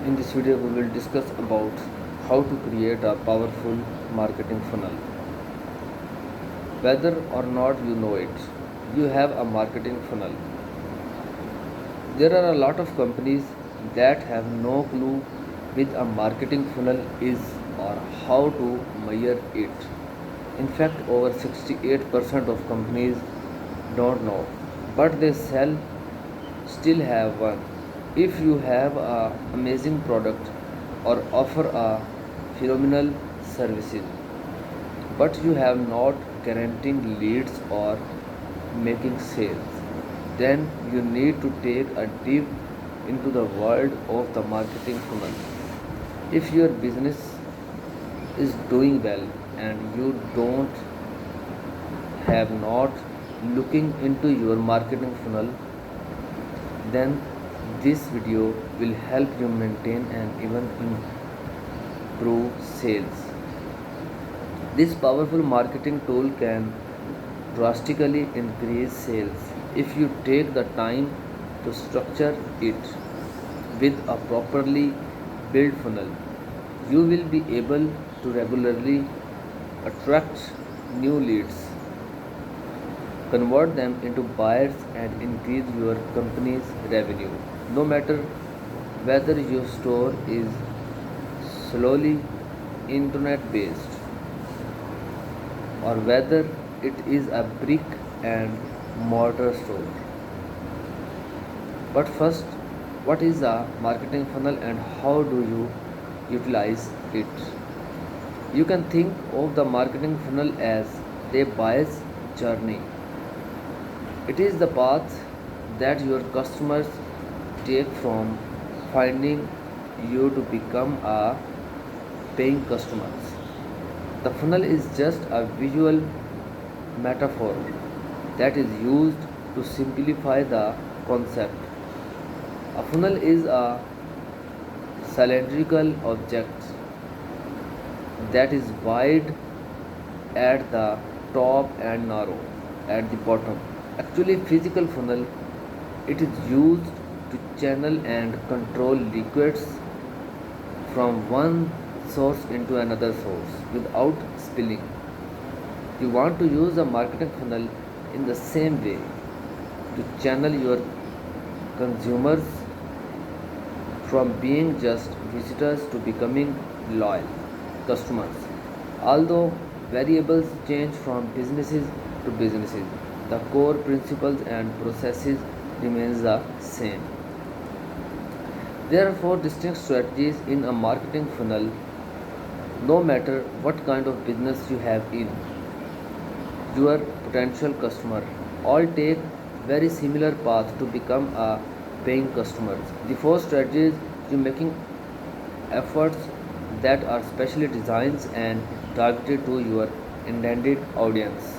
In this video, we will discuss about how to create a powerful marketing funnel. Whether or not you know it, you have a marketing funnel. There are a lot of companies that have no clue with a marketing funnel is or how to measure it. In fact, over 68% of companies don't know, but they still have one. If you have an amazing product or offer a phenomenal services, but you have not guaranteeing leads or making sales, then you need to take a deep into the world of the marketing funnel. If your business is doing well and you don't have not looking into your marketing funnel, then this video will help you maintain and even improve sales. This powerful marketing tool can drastically increase sales if you take the time to structure it with a properly built funnel. You will be able to regularly attract new leads, convert them into buyers, and increase your company's revenue. No matter whether your store is slowly internet based or whether it is a brick and mortar store. But first, what is a marketing funnel and how do you utilize it? You can think of the marketing funnel as a buyer's journey. It is the path that your customers take from finding you to become a paying customers. The funnel is just a visual metaphor that is used to simplify the concept. A funnel is a cylindrical object that is wide at the top and narrow at the bottom. Actually, physical funnel, it is used to channel and control liquids from one source into another source without spilling. You want to use a marketing funnel in the same way to channel your consumers from being just visitors to becoming loyal customers. Although variables change from businesses to businesses, the core principles and processes remains the same. There are four distinct strategies in a marketing funnel no matter what kind of business you have in. Your potential customer all take very similar path to become a paying customers. The four strategies you making efforts that are specially designed and targeted to your intended audience.